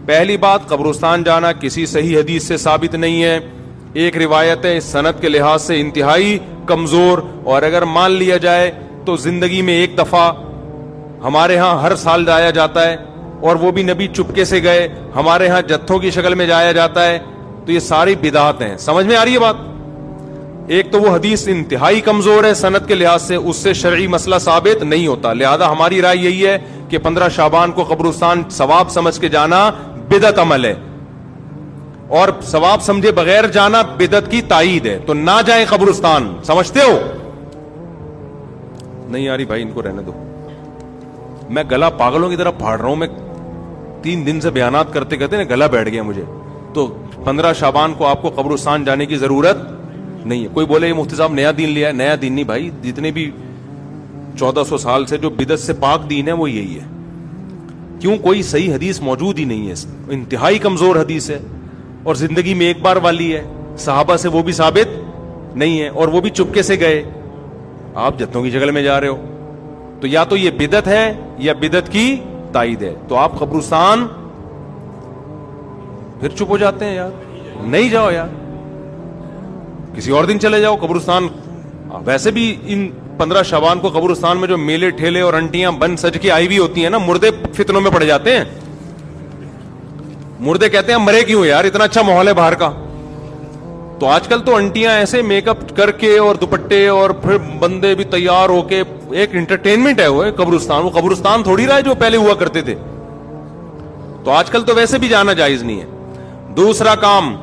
پہلی بات، قبرستان جانا کسی صحیح حدیث سے ثابت نہیں ہے. ایک روایت ہے سند کے لحاظ سے انتہائی کمزور, اور اگر مان لیا جائے تو زندگی میں ایک دفعہ. ہمارے ہاں ہر سال جایا جاتا ہے, اور وہ بھی نبی چپکے سے گئے. ہمارے ہاں جتھوں کی شکل میں جایا جاتا ہے. تو یہ ساری بدعات ہیں. سمجھ میں آ رہی ہے بات؟ ایک تو وہ حدیث انتہائی کمزور ہے سند کے لحاظ سے, اس سے شرعی مسئلہ ثابت نہیں ہوتا. لہذا ہماری رائے یہی ہے کہ 15 شعبان کو قبرستان ثواب سمجھ کے جانا بدعت عمل ہے, اور ثواب سمجھے بغیر جانا بدعت کی تائید ہے. تو نہ جائیں قبرستان. سمجھتے ہو؟ نہیں آ رہی بھائی, ان کو رہنے دو. میں گلا پاگلوں کی طرح پھاڑ رہا ہوں. میں 3 دن سے بیانات کرتے کرتے نا گلا بیٹھ گیا مجھے. تو 15 شعبان کو آپ کو قبرستان جانے کی ضرورت نہیں ہے. کوئی بولے یہ مفتی صاحب نیا دین لیا ہے. نیا دین نہیں بھائی, جتنے بھی 1400 سال سے جو بدعت سے پاک دین ہے وہ یہی ہے. کیوں؟ کوئی صحیح حدیث موجود ہی نہیں ہے, انتہائی کمزور حدیث ہے, اور زندگی میں ایک بار والی ہے. صحابہ سے وہ بھی ثابت نہیں ہے, اور وہ بھی چپکے سے گئے. آپ جتوں کی شکل میں جا رہے ہو. تو یا تو یہ بدعت ہے یا بدعت کی تائید ہے. تو آپ قبرستان پھر چپ ہو جاتے ہیں. یار نہیں جاؤ یار, کسی اور دن چلے جاؤ قبرستان. ویسے بھی ان 15 شعبان کو قبرستان میں جو میلے ٹھیلے اور انٹیاں بن سج کے آئی ہوئی ہوتی ہیں نا, مردے فتنوں میں پڑ جاتے ہیں. مردے کہتے ہیں مرے کیوں یار, اتنا اچھا ماحول ہے باہر کا. تو آج کل تو انٹیاں ایسے میک اپ کر کے اور دوپٹے, اور پھر بندے بھی تیار ہو کے, ایک انٹرٹینمنٹ ہے وہ قبرستان. وہ قبرستان تھوڑی رہا ہے جو پہلے ہوا کرتے تھے. تو آج کل تو ویسے بھی جانا جائز نہیں ہے. دوسرا کام,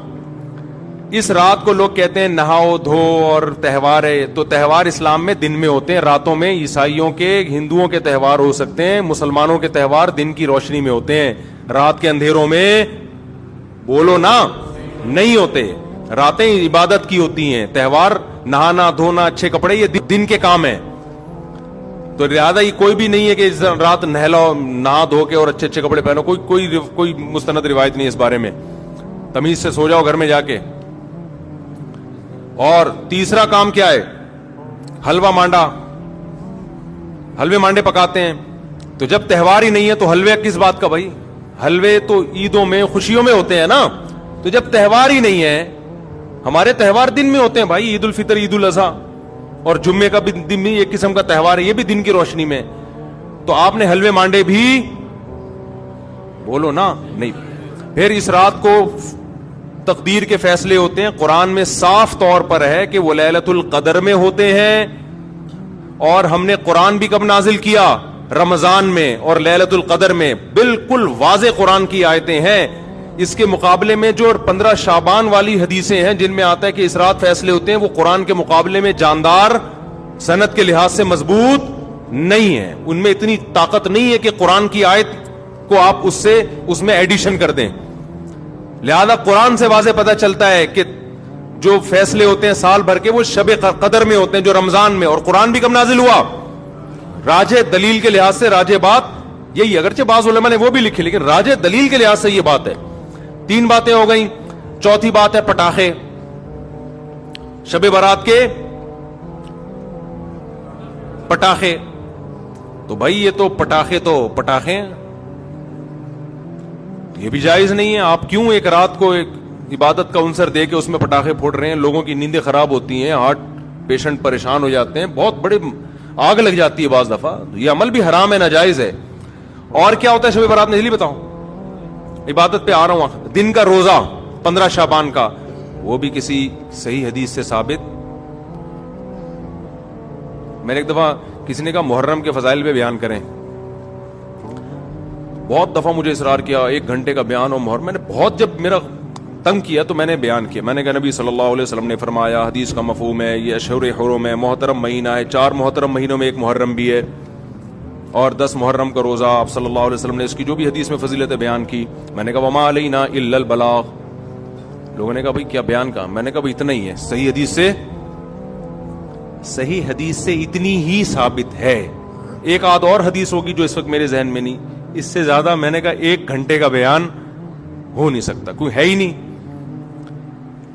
اس رات کو لوگ کہتے ہیں نہاؤ دھو اور تہوار ہے. تو تہوار اسلام میں دن میں ہوتے ہیں, راتوں میں. عیسائیوں کے, ہندوؤں کے تہوار ہو سکتے ہیں, مسلمانوں کے تہوار دن کی روشنی میں ہوتے ہیں. رات کے اندھیروں میں بولو نا نہیں ہوتے. راتیں عبادت کی ہوتی ہیں. تہوار نہانا دھونا اچھے کپڑے یہ دن کے کام ہیں. تو لہٰذا یہ کوئی بھی نہیں ہے کہ رات نہلاؤ, نہا دھو کے اور اچھے اچھے کپڑے پہنو. کوئی مستند روایت نہیں اس بارے میں. تمیز سے سو جاؤ گھر میں جا کے. اور تیسرا کام کیا ہے؟ حلوہ مانڈا, حلوے مانڈے پکاتے ہیں. تو جب تہوار ہی نہیں ہے تو حلوے کس بات کا بھائی؟ حلوے تو عیدوں میں خوشیوں میں ہوتے ہیں نا. تو جب تہوار ہی نہیں ہے, ہمارے تہوار دن میں ہوتے ہیں بھائی. عید الفطر, عید الاضحیٰ, اور جمعے کا بھی دن میں ایک قسم کا تہوار ہے, یہ بھی دن کی روشنی میں. تو آپ نے حلوے مانڈے بھی بولو نا نہیں. پھر اس رات کو تقدیر کے فیصلے ہوتے ہیں. قرآن میں صاف طور پر ہے کہ وہ لیلۃ القدر میں ہوتے ہیں. اور ہم نے قرآن بھی کب نازل کیا؟ رمضان میں اور لیلۃ القدر میں. بالکل واضح قرآن کی آیتیں ہیں. اس کے مقابلے میں جو 15 شعبان والی حدیثیں ہیں جن میں آتا ہے کہ اس رات فیصلے ہوتے ہیں, وہ قرآن کے مقابلے میں جاندار, سند کے لحاظ سے مضبوط نہیں ہے. ان میں اتنی طاقت نہیں ہے کہ قرآن کی آیت کو آپ اس میں ایڈیشن کر دیں. لہذا قرآن سے واضح پتہ چلتا ہے کہ جو فیصلے ہوتے ہیں سال بھر کے وہ شب قدر میں ہوتے ہیں, جو رمضان میں. اور قرآن بھی کب نازل ہوا؟ راجح دلیل کے لحاظ سے راجح بات یہی, اگرچہ بعض علماء نے وہ بھی لکھی, لیکن راجح دلیل کے لحاظ سے یہ بات ہے. 3 باتیں ہو گئیں. چوتھی بات ہے پٹاخے. شب برات کے پٹاخے. تو بھائی یہ تو پٹاخے یہ بھی جائز نہیں ہے. آپ کیوں ایک رات کو ایک عبادت کا عنصر دے کے اس میں پٹاخے پھوڑ رہے ہیں؟ لوگوں کی نیندیں خراب ہوتی ہیں, ہارٹ پیشنٹ پریشان ہو جاتے ہیں, بہت بڑے آگ لگ جاتی ہے بعض دفعہ. یہ عمل بھی حرام ہے, ناجائز ہے. اور کیا ہوتا ہے شب برات میں؟ اس لیے بتاؤں, عبادت پہ آ رہا ہوں. دن کا روزہ 15 شعبان کا, وہ بھی کسی صحیح حدیث سے ثابت. میں نے ایک دفعہ کسی نے کہا محرم کے فضائل پہ بیان کریں. بہت دفعہ مجھے اصرار کیا 1 گھنٹے کا بیان ہو محرم. میں نے بہت جب میرا تنگ کیا تو میں نے بیان کیا. میں نے کہا نبی صلی اللہ علیہ وسلم نے فرمایا, حدیث کا مفہوم ہے یہ اشہر حرم ہے, محترم مہینہ ہے. 4 محترم مہینوں میں 1 محرم بھی ہے, اور 10 محرم کا روزہ. آپ صلی اللہ علیہ وسلم نے اس کی جو بھی حدیث میں فضیلت بیان کی. میں نے کہا وما علینا الا البلاغ. لوگوں نے کہا بھائی کیا بیان کا؟ میں نے کہا اتنا ہی ہے. صحیح حدیث سے اتنی ہی ثابت ہے. ایک آدھ اور حدیث ہوگی جو اس وقت میرے ذہن میں نہیں. اس سے زیادہ میں نے کہا 1 گھنٹے کا بیان ہو نہیں سکتا, کوئی ہے ہی نہیں.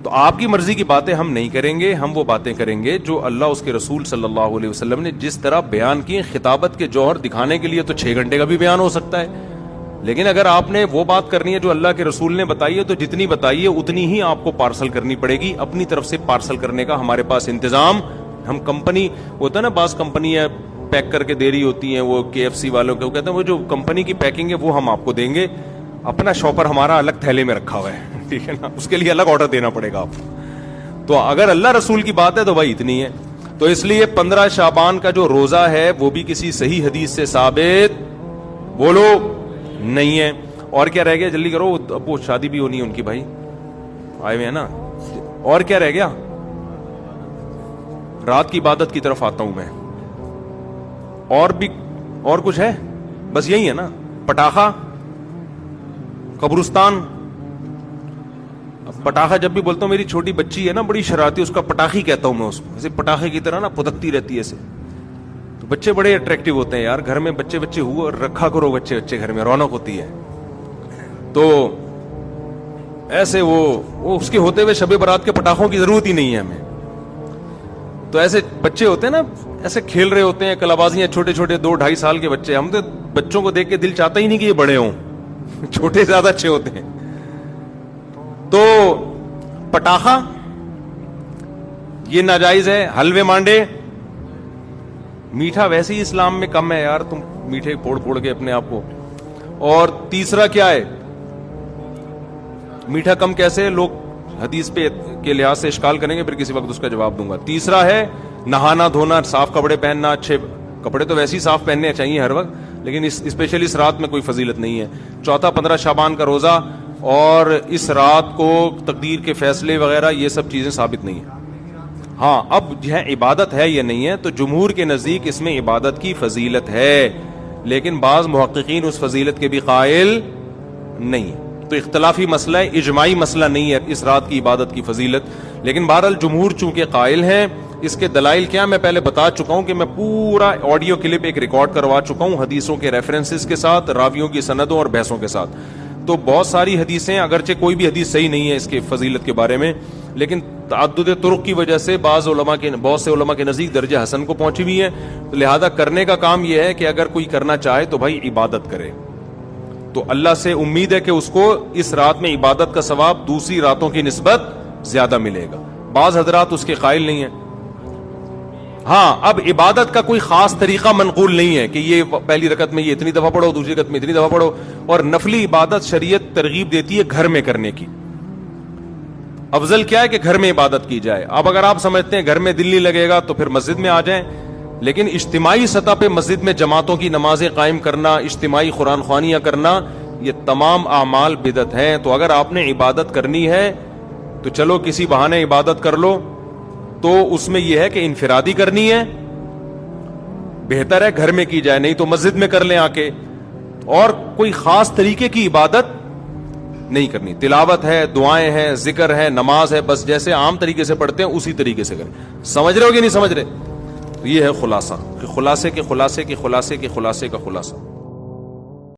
تو آپ کی مرضی کی باتیں ہم نہیں کریں گے. ہم وہ باتیں کریں گے جو اللہ اس کے رسول صلی اللہ علیہ وسلم نے جس طرح بیان کی. خطابت کے جوہر دکھانے کے لیے تو 6 گھنٹے کا بھی بیان ہو سکتا ہے, لیکن اگر آپ نے وہ بات کرنی ہے جو اللہ کے رسول نے بتائی ہے تو جتنی بتائی ہے اتنی ہی آپ کو پارسل کرنی پڑے گی. اپنی طرف سے پارسل کرنے کا ہمارے پاس انتظام, ہم کمپنی ہوتا ہے نا, بعض کمپنی ہے پیک کر کے دے رہی ہوتی ہیں, وہ KFC والوں کے, وہ کہتے ہیں وہ جو کمپنی کی پیکنگ ہے وہ ہم آپ کو دیں گے, اپنا شاپر ہمارا الگ تھیلے میں رکھا ہوا ہے, ٹھیک ہے نا, اس کے لیے الگ آرڈر دینا پڑے گا آپ. تو اگر اللہ رسول کی بات ہے تو بھائی اتنی ہے. تو اس لیے 15 شعبان کا جو روزہ ہے وہ بھی کسی صحیح حدیث سے ثابت بولو نہیں ہے. اور کیا رہ گیا, جلدی کرو, ابو شادی بھی ہونی ہے ان کی, بھائی آئے ہوئے ہیں نا. اور کیا رہ گیا, رات کی عبادت کی طرف آتا ہوں میں. اور بھی اور کچھ ہے, بس یہی ہے نا, پٹاخہ, قبرستان. پٹاخہ جب بھی بولتا ہوں, میری چھوٹی بچی ہے نا بڑی شرارتی, اس کا پٹاخی کہتا ہوں میں اس کو, ایسے پٹاخے کی طرح نا پھدکتی رہتی ہے ایسے. تو بچے بڑے اٹریکٹیو ہوتے ہیں یار, گھر میں بچے ہوا رکھا کرو, بچے گھر میں رونق ہوتی ہے. تو ایسے وہ اس کے ہوتے ہوئے شب برات کے پٹاخوں کی ضرورت ہی نہیں ہے ہمیں. تو ایسے بچے ہوتے ہیں نا, ایسے کھیل رہے ہوتے ہیں, کلابازیاں, چھوٹے چھوٹے 2-2.5 سال کے بچے. ہم تو بچوں کو دیکھ کے دل چاہتا ہی نہیں کہ یہ بڑے ہوں, چھوٹے زیادہ اچھے ہوتے ہیں. تو پٹاخہ یہ ناجائز ہے. حلوے مانڈے, میٹھا ویسے ہی اسلام میں کم ہے یار, تم میٹھے پھوڑ کے اپنے آپ کو. اور تیسرا کیا ہے, میٹھا کم کیسے, لوگ حدیث پہ کے لحاظ سے اشکال کریں گے, پھر کسی وقت اس کا جواب دوں گا. تیسرا ہے نہانا دھونا, صاف کپڑے پہننا. اچھے کپڑے تو ویسے ہی صاف پہننے چاہیے ہر وقت, لیکن اسپیشلی اس رات میں کوئی فضیلت نہیں ہے. چوتھا 15 شعبان کا روزہ, اور اس رات کو تقدیر کے فیصلے وغیرہ یہ سب چیزیں ثابت نہیں ہیں. ہاں اب یہ عبادت ہے یا نہیں ہے, تو جمہور کے نزدیک اس میں عبادت کی فضیلت ہے, لیکن بعض محققین اس فضیلت کے بھی قائل نہیں. تو اختلافی مسئلہ ہے, اجماعی مسئلہ نہیں ہے اس رات کی عبادت کی فضیلت. لیکن بہرحال جمہور چونکہ قائل ہیں. اس کے دلائل کیا, میں پہلے بتا چکا ہوں کہ میں پورا آڈیو کلپ ایک ریکارڈ کروا چکا ہوں حدیثوں کے ریفرنسز کے ساتھ, راویوں کی سندوں اور بحثوں کے ساتھ. تو بہت ساری حدیثیں, اگرچہ کوئی بھی حدیث صحیح نہیں ہے اس کے فضیلت کے بارے میں, لیکن تعدد طرق کی وجہ سے بہت سے علماء کے نزدیک درجہ حسن کو پہنچی ہوئی ہے. تو لہذا کرنے کا کام یہ ہے کہ اگر کوئی کرنا چاہے تو بھائی عبادت کرے. تو اللہ سے امید ہے کہ اس کو اس رات میں عبادت کا ثواب دوسری راتوں کی نسبت زیادہ ملے گا. بعض حضرات اس کے قائل نہیں ہیں. ہاں اب عبادت کا کوئی خاص طریقہ منقول نہیں ہے کہ یہ پہلی رکعت میں یہ اتنی دفعہ پڑھو, دوسری رکعت میں اتنی دفعہ پڑھو. اور نفلی عبادت شریعت ترغیب دیتی ہے گھر میں کرنے کی. افضل کیا ہے کہ گھر میں عبادت کی جائے. اب اگر آپ سمجھتے ہیں گھر میں دل نہیں لگے گا تو پھر مسجد میں آ جائیں, لیکن اجتماعی سطح پہ مسجد میں جماعتوں کی نمازیں قائم کرنا, اجتماعی قرآن خوانیاں کرنا, یہ تمام اعمال بدعت ہیں. تو اگر آپ نے عبادت کرنی ہے تو چلو کسی بہانے عبادت کر لو, تو اس میں یہ ہے کہ انفرادی کرنی ہے, بہتر ہے گھر میں کی جائے, نہیں تو مسجد میں کر لیں آ کے. اور کوئی خاص طریقے کی عبادت نہیں کرنی. تلاوت ہے, دعائیں ہیں, ذکر ہے, نماز ہے, بس جیسے عام طریقے سے پڑھتے ہیں اسی طریقے سے کریں. سمجھ رہے ہو کہ نہیں سمجھ رہے؟ یہ ہے خلاصہ, کہ خلاصے کے خلاصے کے خلاصے کے خلاصے کا خلاصہ.